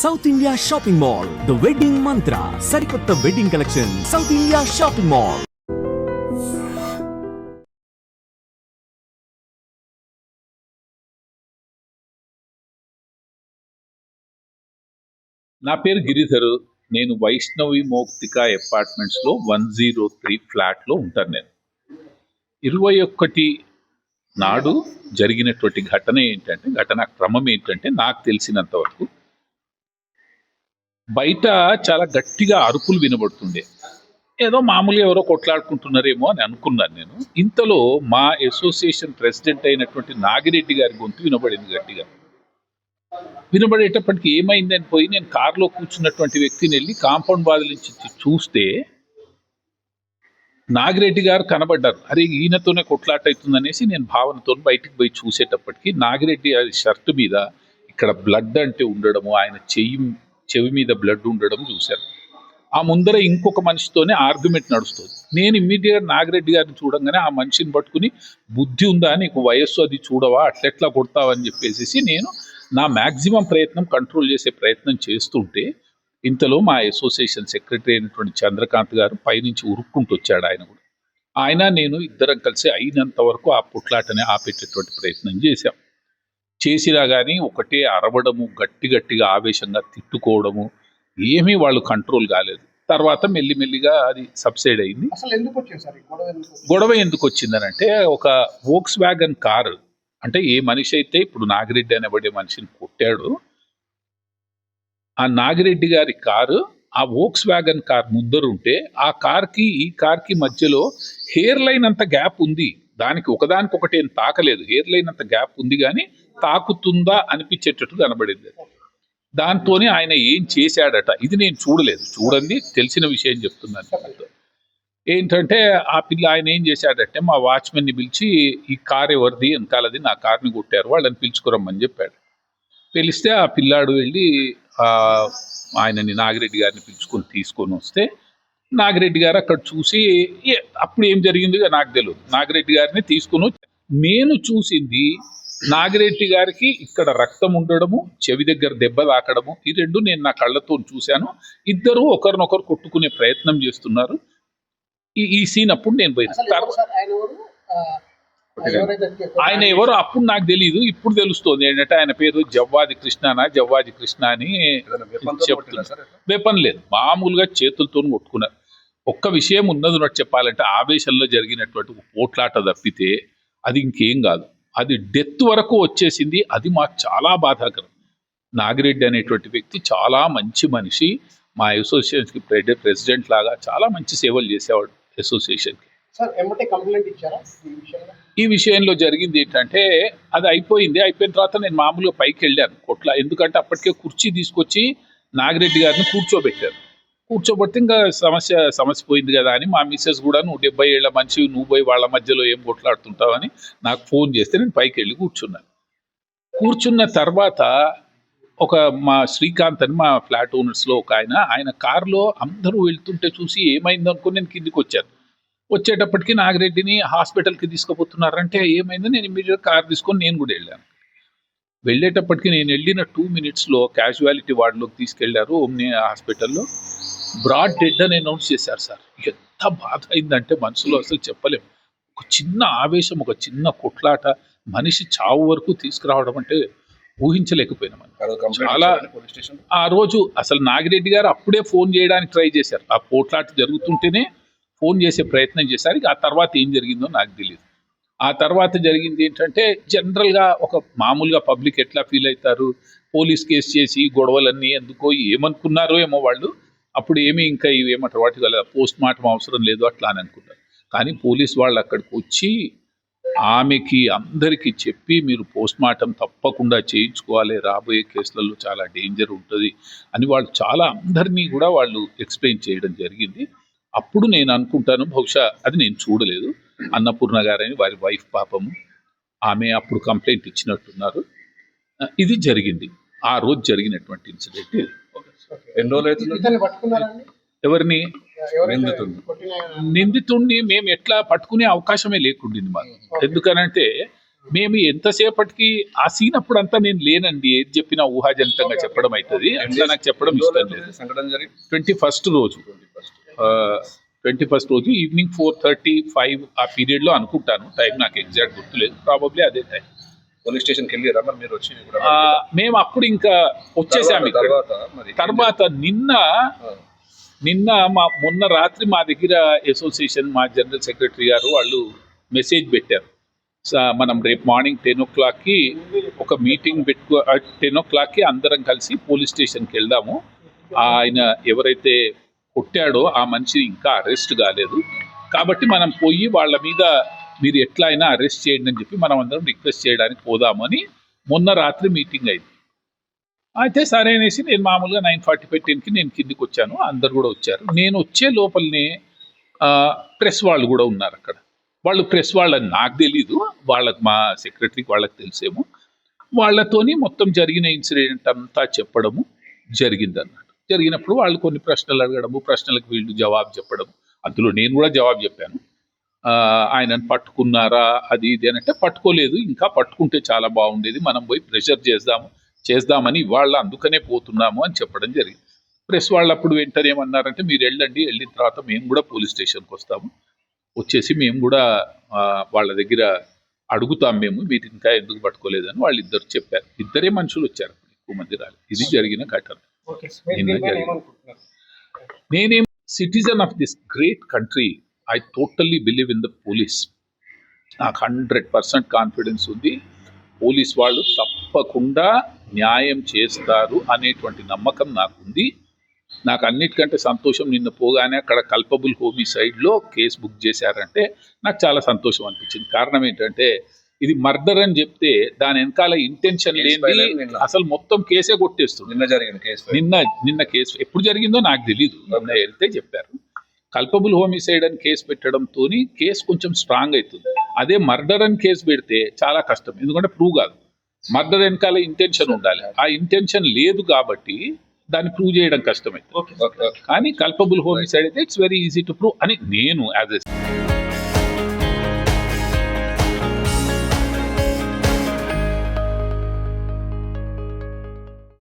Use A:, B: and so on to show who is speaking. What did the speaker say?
A: South India shopping mall, the wedding మంత్ర, సరికొత్త wedding collection, south India shopping mall.
B: నా పేరు గిరిధరు. నేను వైష్ణవి మౌక్తిక అపార్ట్మెంట్స్లో 103 ఫ్లాట్లో ఉంటాను. నేను 21 నాడు జరిగినటువంటి ఘటనా క్రమం ఏంటంటే నాకు తెలిసినంత వరకు బయట చాలా గట్టిగా అరుపులు వినబడుతుండే. ఏదో మామూలుగా ఎవరో కొట్లాడుకుంటున్నారేమో అని అనుకున్నాను నేను. ఇంతలో మా అసోసియేషన్ ప్రెసిడెంట్ అయినటువంటి నాగిరెడ్డి గారి గొంతు వినబడింది గట్టిగా. వినబడేటప్పటికి ఏమైందని పోయి నేను కారులో కూర్చున్నటువంటి వ్యక్తిని వెళ్ళి కాంపౌండ్ బాధల నుంచి చూస్తే నాగిరెడ్డి గారు కనబడ్డారు. అరే ఈయనతోనే కొట్లాట అవుతుందనేసి నేను భావనతో బయటికి పోయి చూసేటప్పటికి నాగిరెడ్డి గారి షర్ట్ మీద ఇక్కడ బ్లడ్ అంటే ఉండడము, ఆయన చెవి మీద బ్లడ్ ఉండడం చూశాను. ఆ ముందర ఇంకొక మనిషితోనే ఆర్గ్యుమెంట్ నడుస్తుంది. నేను ఇమ్మీడియట్గా నాగిరెడ్డి గారిని చూడంగానే ఆ మనిషిని పట్టుకుని బుద్ధి ఉందా, నీకు వయస్సు అది చూడవా, అట్లెట్లా కొడతావా అని చెప్పేసి నేను నా మ్యాక్సిమం ప్రయత్నం కంట్రోల్ చేసే ప్రయత్నం చేస్తుంటే ఇంతలో మా అసోసియేషన్ సెక్రటరీ అయినటువంటి చంద్రకాంత్ గారు పైనుంచి ఉరుక్కుంటూ వచ్చాడు. ఆయన నేను ఇద్దరం కలిసి అయినంత వరకు ఆ పుట్లాటని ఆపేటటువంటి ప్రయత్నం చేసినా కానీ ఒకటే అరవడము, గట్టిగా ఆవేశంగా తిట్టుకోవడము, ఏమీ వాళ్ళు కంట్రోల్ కాలేదు. తర్వాత మెల్లిమెల్లిగా అది సబ్సైడ్ అయింది. గొడవ ఎందుకు వచ్చిందనంటే ఒక వోక్స్ వ్యాగన్ కారు, అంటే ఏ మనిషి అయితే ఇప్పుడు నాగిరెడ్డి అనబడే మనిషిని కొట్టాడు, ఆ నాగిరెడ్డి గారి కారు ఆ వోక్స్ వ్యాగన్ కార్ ముందరుంటే ఆ కార్కి ఈ కార్కి మధ్యలో హెయిర్ లైన్ అంత గ్యాప్ ఉంది. దానికి ఒకదానికొకటి ఏం తాకలేదు, హెయిర్ లైన్ అంత గ్యాప్ ఉంది, కానీ తాకుతుందా అనిపించేటట్టు కనబడింది. దాంతోనే ఆయన ఏం చేశాడట, ఇది నేను చూడలేదు, చూడండి తెలిసిన విషయం చెప్తున్నాను. ఏంటంటే ఆ పిల్ల ఆయన ఏం చేశాడంటే మా వాచ్మెన్ని పిలిచి ఈ కార్ ఎవరిది, వెనకాలది, నా కార్ని కొట్టారు, వాళ్ళని పిలుచుకురమ్మని చెప్పాడు. పిలిస్తే ఆ పిల్లాడు వెళ్ళి ఆయనని నాగిరెడ్డి గారిని పిలుచుకొని తీసుకొని వస్తే నాగిరెడ్డి గారు అక్కడ చూసి అప్పుడు ఏం జరిగిందిగా నాకు తెలియదు, నాగిరెడ్డి గారిని తీసుకొని నేను చూసింది నాగిరెడ్డి గారికి ఇక్కడ రక్తం ఉండడము, చెవి దగ్గర దెబ్బ తాకడము, ఈ రెండు నేను నా కళ్ళతో చూశాను. ఇద్దరు ఒకరినొకరు కొట్టుకునే ప్రయత్నం చేస్తున్నారు. ఈ సీన్ అప్పుడు నేను పోయిన. ఆయన ఎవరు అప్పుడు నాకు తెలియదు, ఇప్పుడు తెలుస్తుంది. ఏంటంటే ఆయన పేరు జవ్వాది కృష్ణ అని చెప్తున్నారు. వెపన్ లేదు, మామూలుగా చేతులతో కొట్టుకున్నారు. ఒక్క విషయం ఉన్నది చెప్పాలంటే ఆవేశంలో జరిగినటువంటి పోట్లాట తప్పితే అది ఇంకేం కాదు, అది డెత్ వరకు వచ్చేసింది. అది మాకు చాలా బాధాకరం. నాగిరెడ్డి అనేటువంటి వ్యక్తి చాలా మంచి మనిషి, మా అసోసియేషన్కి ప్రెసిడెంట్ లాగా చాలా మంచి సేవలు చేసేవాడు అసోసియేషన్కి. ఈ విషయంలో జరిగింది ఏంటంటే అది అయిపోయిన తర్వాత నేను మామూలుగా పైకి వెళ్ళాను ఎందుకంటే అప్పటికే కుర్చీ తీసుకొచ్చి నాగిరెడ్డి గారిని కూర్చోబెడితే ఇంకా సమస్య పోయింది కదా అని మా మిస్సెస్ కూడా, నువ్వు 70 ఏళ్ల మనిషి, నువ్వు పోయి వాళ్ళ మధ్యలో ఏం కొట్లాడుతుంటావు అని నాకు ఫోన్ చేస్తే నేను పైకి వెళ్ళి కూర్చున్న తర్వాత ఒక మా శ్రీకాంత్ అని మా ఫ్లాట్ ఓనర్స్లో ఒక ఆయన కారులో అందరూ వెళ్తుంటే చూసి ఏమైంది అనుకుని నేను కిందికి వచ్చేటప్పటికి నాగిరెడ్డిని హాస్పిటల్కి తీసుకుపోతున్నారంటే ఏమైందో నేను ఇమ్మీడియట్గా కార్ తీసుకొని నేను కూడా వెళ్ళేటప్పటికి నేను వెళ్ళిన 2 minutesలో క్యాజువాలిటీ వార్డులోకి తీసుకెళ్లారు. ఓమ్ని హాస్పిటల్లో బ్రాడ్ డెడ్ అని అనౌన్స్ చేశారు. సార్ ఎంత బాధ అయిందంటే మనసులో అసలు చెప్పలేము. ఒక చిన్న ఆవేశం, ఒక చిన్న కొట్లాట మనిషి చావు వరకు తీసుకురావడం అంటే ఊహించలేకపోయినాం. చాలా ఆ రోజు అసలు నాగిరెడ్డి గారు అప్పుడే ఫోన్ చేయడానికి ట్రై చేశారు, ఆ పోట్లాట జరుగుతుంటేనే ఫోన్ చేసే ప్రయత్నం చేశారు. ఆ తర్వాత ఏం జరిగిందో నాకు తెలియదు. ఆ తర్వాత జరిగింది ఏంటంటే జనరల్గా ఒక మామూలుగా పబ్లిక్ ఎట్లా ఫీల్ అవుతారు, పోలీస్ కేసు చేసి గొడవలన్నీ ఎందుకో ఏమనుకున్నారో ఏమో వాళ్ళు, అప్పుడు ఇంకా ఏమంటారు వాటి వల్ల పోస్ట్ మార్టం అవసరం లేదు అట్లా అని అనుకున్నారు. కానీ పోలీస్ వాళ్ళు అక్కడికి వచ్చి ఆమెకి అందరికీ చెప్పి మీరు పోస్ట్ మార్టం తప్పకుండా చేయించుకోవాలి, రాబోయే కేసులలో చాలా డేంజర్ ఉంటుంది అని వాళ్ళు చాలా అందరినీ కూడా వాళ్ళు ఎక్స్ప్లెయిన్ చేయడం జరిగింది. అప్పుడు నేను అనుకుంటాను, బహుశా అది నేను చూడలేదు, అన్నపూర్ణ గారని వారి వైఫ్ పాపము, ఆమె అప్పుడు కంప్లైంట్ ఇచ్చినట్టున్నారు. ఇది జరిగింది, ఆ రోజు జరిగినటువంటి ఇన్సిడెంట్.
C: ఎన్ని రోజులు అవుతుంది?
B: ఎవరిని? నిందితుడిని మేము ఎట్లా పట్టుకునే అవకాశమే లేకుండింది మాకు. ఎందుకనంటే మేము ఎంతసేపటికి ఆ సీన్ అప్పుడంతా నేను లేనండి, ఏది చెప్పినా ఊహాజనితంగా చెప్పడం అవుతుంది, అట్లా నాకు చెప్పడం ఇష్టం లేదు.
C: సంఘటన జరిగి
B: 21st రోజు 21st రోజు ఈవినింగ్ 4:35 ఆ పీరియడ్ లో అనుకుంటాను, టైం నాకు ఎగ్జాక్ట్ గుర్తులేదు, ప్రాబబ్లీ అదే టైం.
C: పోలీస్ స్టేషన్కి వెళ్ళారా మరి మీరు వచ్చి కూడా?
B: మేము అప్పుడు ఇంకా వచ్చేసాము ఇక్కడ. తర్వాత నిన్న మొన్న రాత్రి మా దగ్గర అసోసియేషన్ మా జనరల్ సెక్రటరీ గారు వాళ్ళు మెసేజ్ పెట్టారు, మనం రేపు మార్నింగ్ 10 o'clockకి ఒక మీటింగ్ 10 o'clockకి అందరం కలిసి పోలీస్ స్టేషన్కి వెళ్దాము, ఆయన ఎవరైతే కొట్టాడో ఆ మనిషి ఇంకా అరెస్ట్ కాలేదు కాబట్టి మనం పోయి వాళ్ళ మీద మీరు ఎట్లా అయినా అరెస్ట్ చేయండి అని చెప్పి మనం అందరం రిక్వెస్ట్ చేయడానికి పోదాము అని మొన్న రాత్రి మీటింగ్ అయింది. అయితే సరే అనేసి నేను మామూలుగా 9:45 10కి నేను కిందికి వచ్చాను, అందరు కూడా వచ్చారు. నేను వచ్చే లోపలనే ప్రెస్ వాళ్ళు కూడా ఉన్నారు అక్కడ. వాళ్ళు ప్రెస్ వాళ్ళని నాకు తెలీదు, వాళ్ళకి మా సెక్రటరీకి వాళ్ళకి తెలిసేమో, వాళ్ళతోని మొత్తం జరిగిన ఇన్సిడెంట్ అంతా చెప్పడము జరిగిందన్నమాట. జరిగినప్పుడు వాళ్ళు కొన్ని ప్రశ్నలు అడగడము, ప్రశ్నలకు వీళ్ళు జవాబు చెప్పడం, అందులో నేను కూడా జవాబు చెప్పాను. ఆయనను పట్టుకున్నారా అది ఇది అని అంటే పట్టుకోలేదు, ఇంకా పట్టుకుంటే చాలా బాగుండేది, మనం పోయి ప్రెషర్ చేద్దామని వాళ్ళు అందుకనే పోతున్నాము అని చెప్పడం జరిగింది. ప్రెస్ వాళ్ళు అప్పుడు వెంటనే ఏమన్నారంటే మీరు వెళ్ళండి, వెళ్ళిన తర్వాత మేము కూడా పోలీస్ స్టేషన్కి వస్తాము, వచ్చేసి మేము కూడా వాళ్ళ దగ్గర అడుగుతాం, మీరు ఇంకా ఎందుకు పట్టుకోలేదని వాళ్ళు ఇద్దరు చెప్పారు. ఇద్దరే మనుషులు వచ్చారు, ఎక్కువ మంది రాలేదు. ఇది జరిగిన ఘటన. నేనేం citizen of this great country, I totally believe in the police. నాకు 100% కాన్ఫిడెన్స్ ఉంది, పోలీస్ వాళ్ళు తప్పకుండా న్యాయం చేస్తారు అనేటువంటి నమ్మకం నాకుంది. నాకు అన్నిటికంటే సంతోషం, నిన్న పోగానే అక్కడ కల్పబుల్ హోమిసైడ్లో కేసు బుక్ చేశారంటే నాకు చాలా సంతోషం అనిపించింది. కారణం ఏంటంటే ఇది మర్డర్ అని చెప్తే దాని వెనకాల ఇంటెన్షన్ లేని అసలు మొత్తం కేసే కొట్టేస్తుంది.
C: నిన్న జరిగిన కేసు,
B: నిన్న కేసు ఎప్పుడు జరిగిందో నాకు తెలీదు, నిన్న వెళ్తే చెప్పారు. కల్పబుల్ హోమిసైడ్ అని కేసు పెట్టడంతో కేసు కొంచెం స్ట్రాంగ్ అవుతుంది. అదే మర్డర్ అని కేసు పెడితే చాలా కష్టం, ఎందుకంటే ప్రూవ్ కాదు. మర్డర్ వెనకాల ఇంటెన్షన్ ఉండాలి, ఆ ఇంటెన్షన్ లేదు కాబట్టి దాన్ని ప్రూవ్ చేయడం కష్టమైంది. కానీ కల్పబుల్ హోమిసైడ్ అయితే it's very easy to prove అని నేను యాజ్ ఎ